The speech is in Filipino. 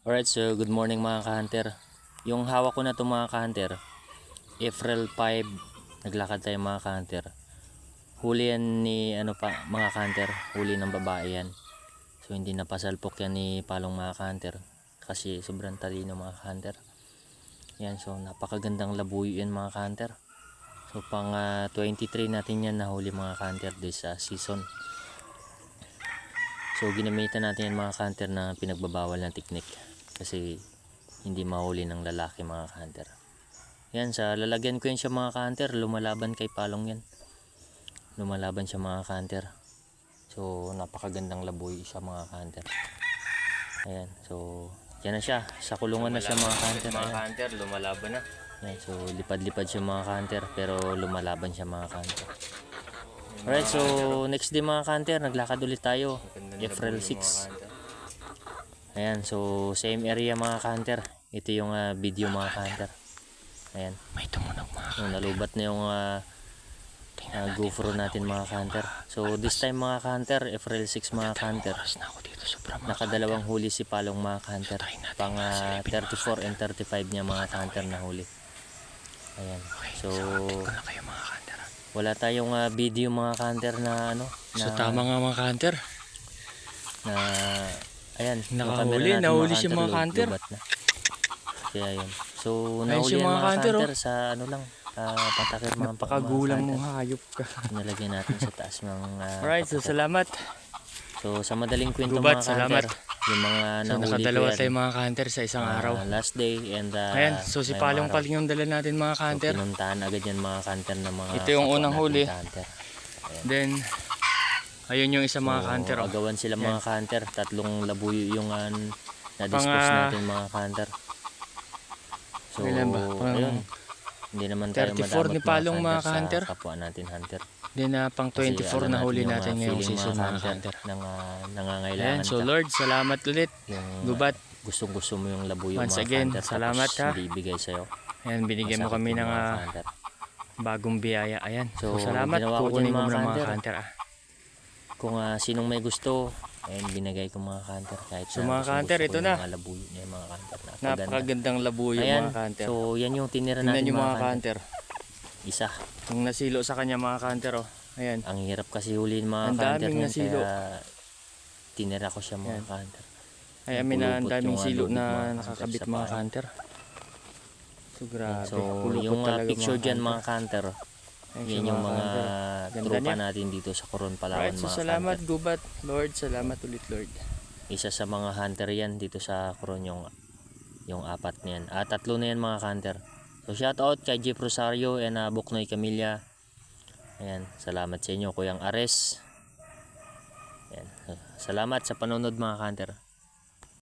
Alright, so good morning mga ka-hunter. Yung hawak ko na ito mga ka-hunter, April 5, naglakad tayo mga ka-hunter. Huli yan ni mga ka-hunter, huli ng babae yan. So hindi napasalpok yan ni Palong mga ka-hunter kasi sobrang talino mga ka-hunter. Yan, so napakagandang labuyo yan mga ka-hunter. So pang 23 natin yan nahuli mga ka-hunter this season. So ginamitan natin yan mga ka-hunter na pinagbabawal na technique kasi hindi mahuli ng lalaki mga ka-hunter. Yan, sa lalagyan ko yan siya mga ka-hunter, lumalaban kay Palong yan. Lumalaban siya mga ka-hunter. So napakagandang laboy siya mga ka-hunter. Ayan, so yan na siya, sa kulungan na siya mga ka-hunter. Mga ka-hunter, lumalaban na. Ayan, so lipad-lipad siya mga ka-hunter pero lumalaban siya mga ka-hunter. Alright, so next day mga ka-hunter, naglakad ulit tayo, April 6. Ayan, so same area mga ka-hunter. Ito yung video mga ka-hunter. Ayan, may tumunog mga ka-hunter. Nalubat na yung GoPro natin mga ka-hunter. So this time mga ka-hunter, April 6 mga ka-hunter, nakadalawang huli si Palong mga ka-hunter. Pang 34 and 35 niya mga ka-hunter na huli. Ayan, so wala tayong video mga ka-hunter na So tama nga mga ka-hunter, na ayan, nahuli siya mga ka-hunter. Kaya yun. So nahuli yan mga ka-hunter sa lang, patakir mga Napakagulang mong hayop ka. Nalagyan natin sa taas ng Alright, so salamat. So sa madaling kwento Gubat, mga ka-hunter, yung mga So nahuli nakadalawa ko yan, tayo mga ka-hunter sa isang araw. last day and Ayan, so si Palong paling yung dala natin mga so, ka-hunter. pinuntahan agad yan mga ka-hunter na mga Ito yung kapwa unang natin huli. ka-hunter. Then ayun yung isa mga ka-hunter. Agawan sila mga ka-hunter, tatlong labuyo yung na-dispose Pang, natin mga ka-hunter. So ilan ba? ayun, hindi naman tayo 34 ni Palong mga ka-hunter. sa kapwa natin hunter. Then pang 24 na huli natin ngayong season mga ka-hunter. Nangangailangan Ayan, so Lord, salamat ulit. Gubat, gustong-gusto mo yung labuyo once mga again, ka-hunter, salamat tapos ha. hindi ibigay sa'yo. Ayan, binigyan mo kami ng bagong biyaya. Ayan, so salamat. Kukunin mo na mga ka-hunter. Kung sinong may gusto, ayun, binigay ko mga ka-hunter. Kahit So mga ka-hunter, ito na. mga labuyo niya mga ka-hunter. Napakagandang labuyo Ayan, mga ka-hunter. so yan yung tinira Tingnan natin nyo mga ka-hunter. ka-hunter. Isa. Yung nasilo sa kanya mga ka-hunter, oh. Ayan. Ang hirap kasi huliin mga Ang ka-hunter daming niyan, nasilo. kaya tinira ko siya mga ka-hunter. Ay, amin na ang Pulupot daming yung silo lubid, na mga nakakabit ka-hunter, sa mga paa. ka-hunter. So grabe. So Pulupot yung talaga picture mga dyan ka-hunter. mga ka-hunter, Ayan yan siya, yung mga ka-hunter. Ganda tropa niya. natin dito sa Coron, Palawan Alright, so mga salamat ka-hunter. Gubat. Lord, salamat ulit Lord. Isa sa mga hunter yan dito sa Coron, yung apat niyan. Tatlo na yan mga ka-hunter. So shout out kay Jeep Rosario and Buknoy Camilla. Ayan, salamat sa inyo Kuyang Ares. Ayan, salamat sa panonood mga ka-hunter.